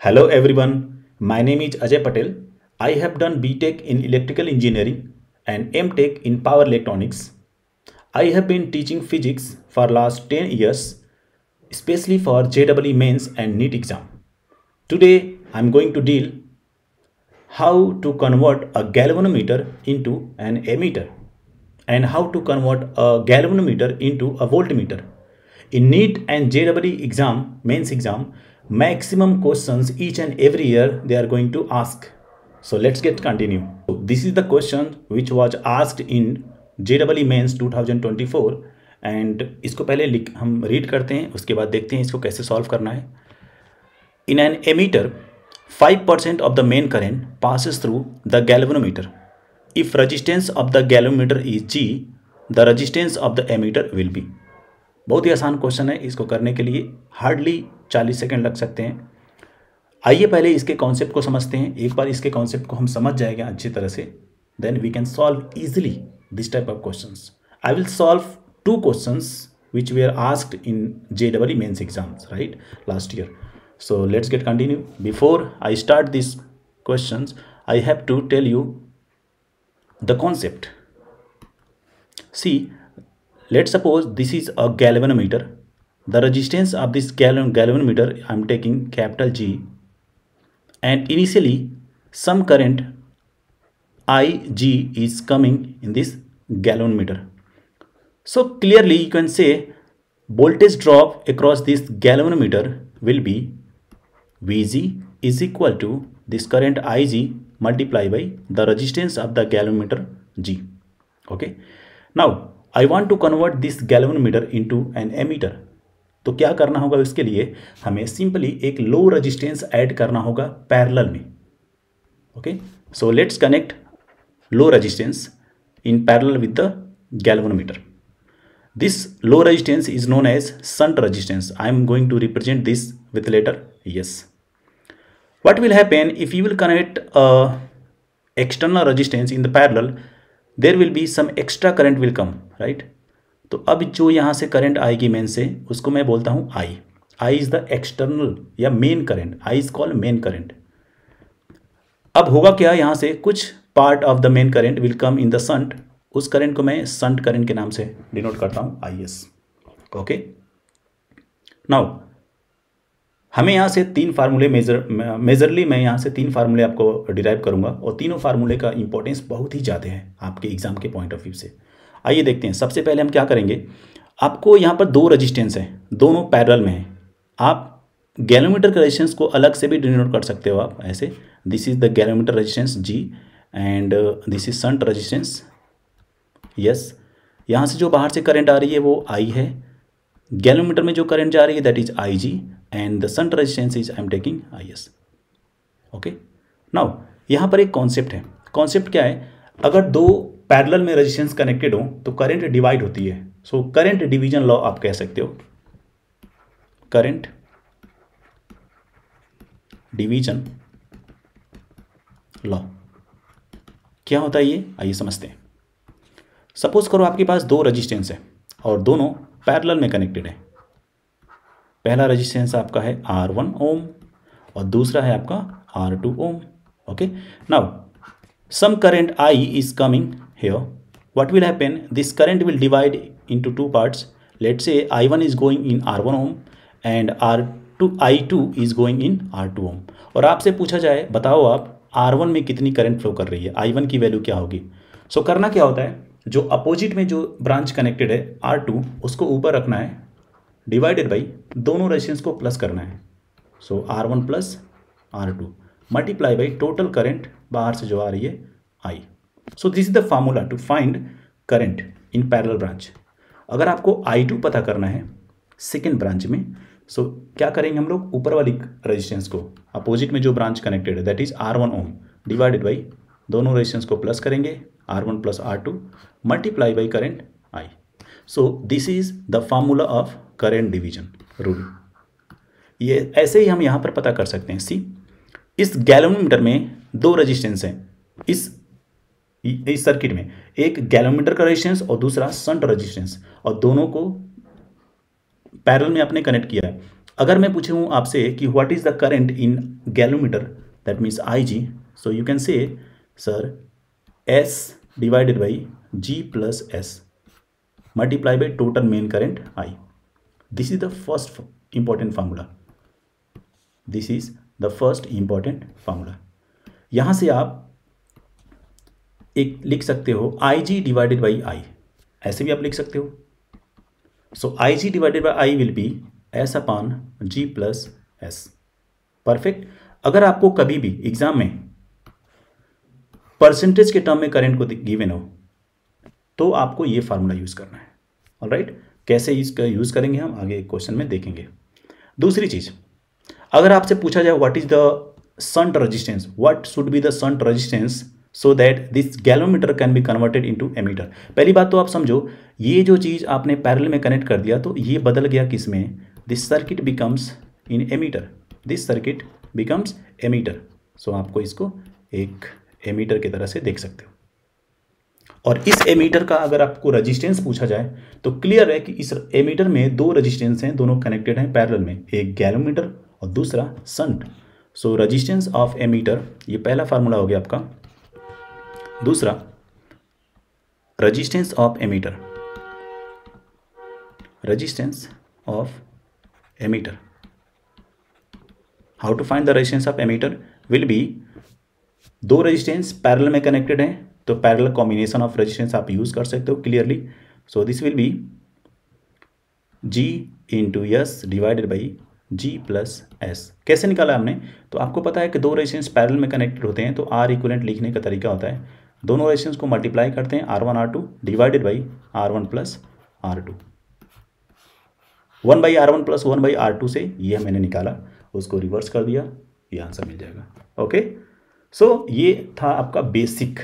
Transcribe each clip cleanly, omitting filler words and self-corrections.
Hello everyone, my name is Ajay Patel. I have done BTech in Electrical Engineering and MTech in Power Electronics. I have been teaching physics for last 10 years, especially for JEE mains and NEET exam. Today I am going to deal how to convert a galvanometer into an ammeter and how to convert a galvanometer into a voltmeter. In NEET and JEE exam, mains exam, maximum questions each and every year they are going to ask. So let's get continue. So this is the question which was asked in JEE mains 2024 and इसको पहले हम read करते हैं, उसके बाद देखते हैं इसको कैसे सॉल्व करना है. In an ammeter, 5% of the main current passes through the galvanometer. If resistance of the galvanometer is G, the resistance of the ammeter will be. बहुत ही आसान क्वेश्चन है. इसको करने के लिए हार्डली 40 सेकेंड लग सकते हैं. आइए पहले इसके कॉन्सेप्ट को समझते हैं. एक बार इसके कॉन्सेप्ट को हम समझ जाएंगे अच्छी तरह से, then we can solve easily this type of questions. I will solve 2 questions which were asked in JEE mains exams, right, last year. So let's get continue. Before I start these questions, I have to tell you the concept. See, let's suppose this is a galvanometer. The resistance of this galvanometer I am taking capital G, and initially some current Ig is coming in this galvanometer. So clearly you can say voltage drop across this galvanometer will be Vg is equal to this current Ig multiplied by the resistance of the galvanometer G. Okay. Now I want to convert this galvanometer into an ammeter. तो क्या करना होगा इसके लिए? हमें simply एक low resistance add करना होगा पैरेलल में. Okay, so let's connect low resistance in parallel with the galvanometer. This low resistance is known as shunt resistance. I am going to represent this with letter S. What will happen if you will connect a external resistance in the parallel? There will be some extra current will come, right? तो अब जो यहाँ से current आएगी main से, उसको मैं बोलता हूँ I. I is the external या main current. I is called main current. अब होगा क्या, यहाँ से कुछ part of the main current will come in the shunt. उस करंट को मैं शंट करंट के नाम से डिनोट करता हूँ IS. ओके, नाउ हमें यहाँ से 3 फार्मूले मेजरली मैं यहाँ से 3 फार्मूले आपको डिराइव करूँगा और तीनों फार्मूले का इंपॉर्टेंस बहुत ही ज़्यादा है आपके एग्जाम के पॉइंट ऑफ व्यू से. आइए देखते हैं. सबसे पहले हम क्या करेंगे, आपको यहाँ पर 2 रेजिस्टेंस हैं, दोनों पैरेलल में हैं. आप गैलोमीटर के रेजिस्टेंस को अलग से भी डिनोट कर सकते हो आप ऐसे. This is the galvanometer resistance G and this is shunt resistance. Yes, यहाँ से जो बाहर से करंट आ रही है वो I है. गैलोमीटर में जो करंट जा रही है that is Ig and the shunt resistance is I am taking IS. Okay, now यहाँ पर एक कॉन्सेप्ट है. कॉन्सेप्ट क्या है, अगर 2 पैरेलल में रेजिस्टेंस कनेक्टेड हो तो करंट डिवाइड होती है. सो करंट डिवीजन लॉ आप कह सकते हो. करंट डिवीजन लॉ क्या होता है ये, आइए समझते हैं. सपोज करो आपके पास 2 रेजिस्टेंस है और दोनों पैरेलल में कनेक्टेड है. पहला रेजिस्टेंस आपका है R1 ओम और दूसरा है आपका R2 ohm. Okay, now some current I is coming here. What will happen, this current will divide into 2 parts. Let's say I1 is going in R1 ohm and I2 is going in R2 ohm. और आपसे पूछा जाए बताओ आप R1 में कितनी current flow कर रही है, I1 की वैल्यू क्या होगी. सो करना क्या होता है, जो अपोजिट में जो ब्रांच कनेक्टेड है R2 उसको ऊपर रखना है, डिवाइडेड बाई दोनों रेजिस्टेंस को प्लस करना है. So R1 plus R2 multiply by total current बाहर से जो आ रही है I. So this is the formula to find current in parallel branch. अगर आपको I2 पता करना है सेकेंड ब्रांच में, सो क्या करेंगे हम लोग, ऊपर वाली रेजिस्टेंस को अपोजिट में जो ब्रांच कनेक्टेड है that is R1 ohm divided by दोनों रेजिस्टेंस को प्लस करेंगे R1 plus R2 multiply by current I. So this is the formula of current division rule. ये ऐसे ही हम यहाँ पर पता कर सकते हैं. सी, इस गैलोमीटर में 2 रेजिस्टेंस हैं. इस सर्किट में एक गैलोमीटर का रेजिस्टेंस और दूसरा शंट रेजिस्टेंस, और दोनों को पैरेलल में आपने कनेक्ट किया है. अगर मैं पूछूँ आपसे कि what is the current in galvanometer, that means I G, so you can say sir S divided by G plus S multiply by total main current I. This is the first important formula. This is the first important formula. यहाँ से आप एक लिख सकते हो आई G divided by आई, ऐसे भी आप लिख सकते हो. So I G divided by I will be S upon G plus S. Perfect. अगर आपको कभी भी एग्जाम में परसेंटेज के टर्म में करंट को गिवन हो तो आपको ये फार्मूला यूज करना है. ऑलराइट, कैसे इसका यूज करेंगे हम आगे एक क्वेश्चन में देखेंगे. दूसरी चीज, अगर आपसे पूछा जाए what is the shunt resistance, what should be the shunt resistance so that this galvanometer can be converted into ammeter. पहली बात तो आप समझो, ये जो चीज आपने पैरेलल में कनेक्ट कर दिया तो ये बदल गया किस में, this circuit becomes in ammeter, this circuit becomes ammeter. So आपको इसको एक एमीटर की तरह से देख सकते हो. और इस एमीटर का अगर आपको रेजिस्टेंस पूछा जाए तो क्लियर है कि इस एमीटर में दो रेजिस्टेंस हैं, दोनों कनेक्टेड हैं पैरेलल में, एक गैलोमीटर और दूसरा shunt. So resistance of ammeter, ये पहला फार्मूला हो गया आपका. दूसरा, resistance of ammeter, resistance of ammeter. How to find the resistance of ammeter will be, दो रेजिस्टेंस पैरेलल में कनेक्टेड हैं तो पैरेलल कॉम्बिनेशन ऑफ रेजिस्टेंस आप यूज कर सकते हो clearly. So this will be G into S divided by G plus S. कैसे निकाला हमने, तो आपको पता है कि दो रेजिस्टेंस पैरेलल में कनेक्टेड होते हैं तो आर इक्विवेलेंट लिखने का तरीका होता है, दोनों रेजिस्टेंस को मल्टीप्लाई करते हैं R1 R2 divided by R1 plus R2. 1 by R1 plus 1 by R2 से ये मैंने निकाला, उसको रिवर्स कर दिया, ये आंसर मिल जाएगा. ओके, सो ये था आपका बेसिक.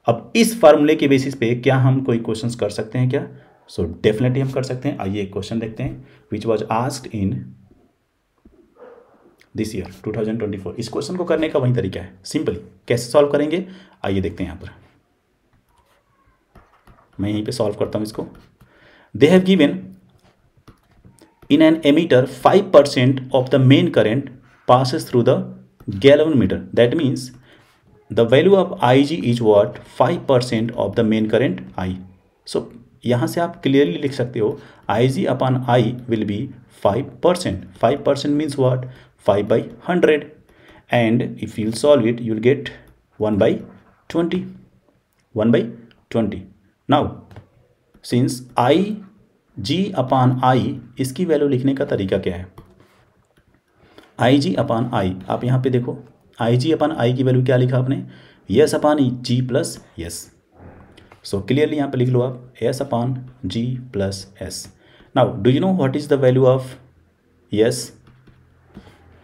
अब इस फार्मूले के बेसिस पे क्या हम कोई क्वेश्चंस कर सकते हैं क्या? सो डेफिनेटली हम कर सकते हैं. आइए एक क्वेश्चन देखते हैं which was asked in this year 2024. इस क्वेश्चन को करने का वही तरीका है, सिंपली कैसे सॉल्व करेंगे आइए देखते हैं. यहाँ पर मैं यहीं पे सॉल्व करता हूँ इसको. They have given in an ammeter 5% of the main current passes through the galvanometer. That means the value of Ig is what? 5% of the main current I. So यहाँ से आप क्लियरली लिख सकते हो Ig upon I will be 5%. 5% means what? 5 by 100. And if you solve it, you'll get 1 by 20. 1 by 20. Now, since Ig upon I, इसकी value लिखने का तरीका क्या है? आई जी अपान आई, आप यहाँ पे देखो आई जी अपान आई की वैल्यू क्या लिखा आपने, S upon G plus S. So clearly यहाँ पे लिख लो आप S upon G plus S. Now do you know what is the value of S?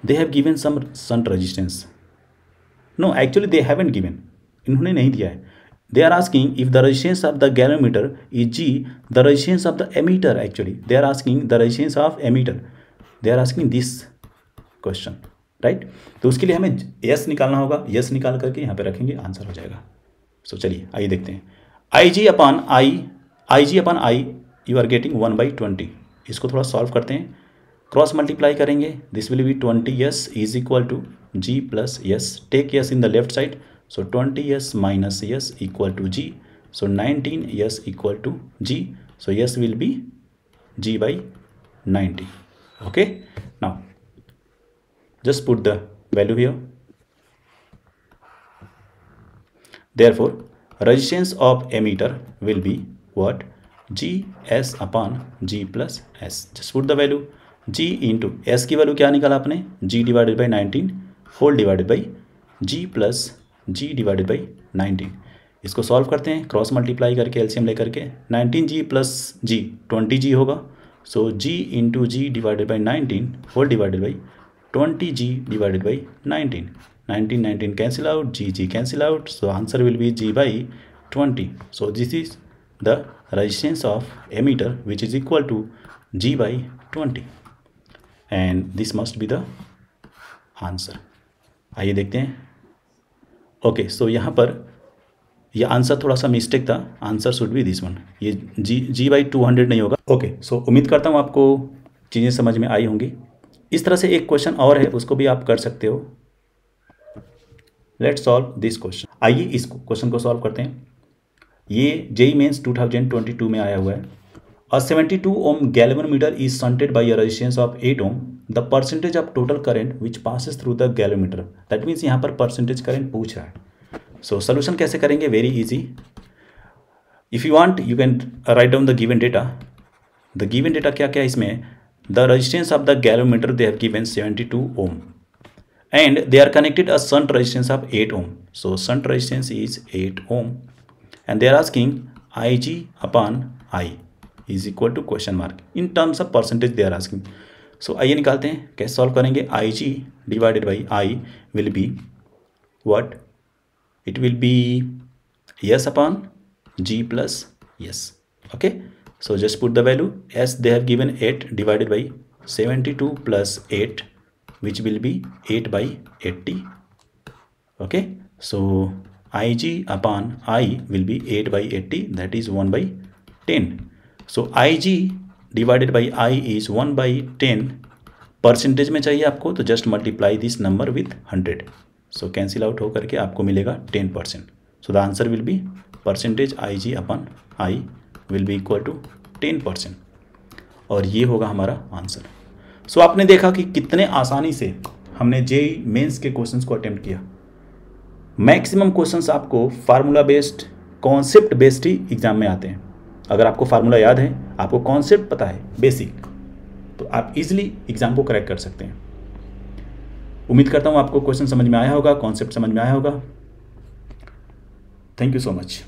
They have given some shunt resistance. No, actually they haven't given, इन्होंने नहीं दिया है. They are asking if the resistance of the galvanometer is G the resistance of the ammeter. Actually they are asking the resistance of ammeter, they are asking this question, right. तो उसके लिए हमें yes निकालना होगा, yes निकाल करके यहाँ पे रखेंगे, आंसर हो जाएगा. सो चलिए आइए देखते हैं. I G upon I you are getting 1 by 20. इसको थोड़ा सॉल्व करते हैं, क्रॉस मल्टीप्लाई करेंगे, this will be 20 S is equal to G plus S. Take S in the left side, so 20 S minus S equal to G. So 19 S equal to G. So S will be G by 90. Okay, now just put the value here. Therefore, resistance of emitter will be what? Gs upon G plus S. Just put the value. G into S की value क्या निकाला आपने? G divided by 19 whole divided by G plus G divided by 19. इसको solve करते हैं, cross multiply करके LCM लेकर के 19G plus G 20G होगा. सो G into G divided by 19 whole divided by 20G divided by 19. 19 cancel out, G cancel out. So answer will be G by 20. So this is the resistance of emitter which is equal to G by 20. And this must be the answer. आइए देखते हैं. Okay, सो यहाँ पर यह answer थोड़ा सा mistake था, answer should be this one. ये G by 200 नहीं होगा. ओके, सो उम्मीद करता हूँ आपको चीज़ें समझ में आई होंगी. इस तरह से एक क्वेश्चन और है, उसको भी आप कर सकते हो। Let's solve this question. आइए इस क्वेश्चन को सॉल्व करते हैं। ये जेईई मेंस 2022 में आया हुआ है। A 72 ohm galvanometer is shunted by a resistance of 8 ohm. The percentage of total current which passes through the galvanometer. That means यहाँ पर percentage current पूछ रहा है। So solution कैसे करेंगे? Very easy. If you want, you can write down the given data. The given data क्या क्या है इसमें? The resistance of the galvanometer they have given 72 ohm, and they are connected a shunt resistance of 8 ohm. So shunt resistance is 8 ohm, and they are asking Ig upon I is equal to question mark in terms of percentage they are asking. So आइए निकालते हैं, कैसे solve करेंगे। I G divided by I will be what, it will be S upon G plus S. Okay, so just put the value S they have given 8 divided by 72 plus 8 which will be 8 by 80। Okay, so I G upon I will be 8 by 80, that is 1 by 10। So I G divided by I is 1 by 10। Percentage में चाहिए आपको तो just multiply this number with 100। So cancel out होकर के आपको मिलेगा 10%। So the answer will be percentage I G upon I will be equal to 10%, और ये होगा हमारा आंसर। सो आपने देखा कि कितने आसानी से हमने जेईई मेंस के क्वेश्चंस को अटेम्प्ट किया। मैक्सिमम क्वेश्चंस आपको फार्मूला बेस्ड, कॉन्सेप्ट बेस्ड ही एग्जाम में आते हैं। अगर आपको फार्मूला याद है, आपको कॉन्सेप्ट पता है बेसिक, तो आप इजीली एग्जाम को क्रैक कर सकते हैं। उम्मीद करता हूँ आपको क्वेश्चन समझ में आया होगा, कॉन्सेप्ट समझ में आया होगा। Thank you so much.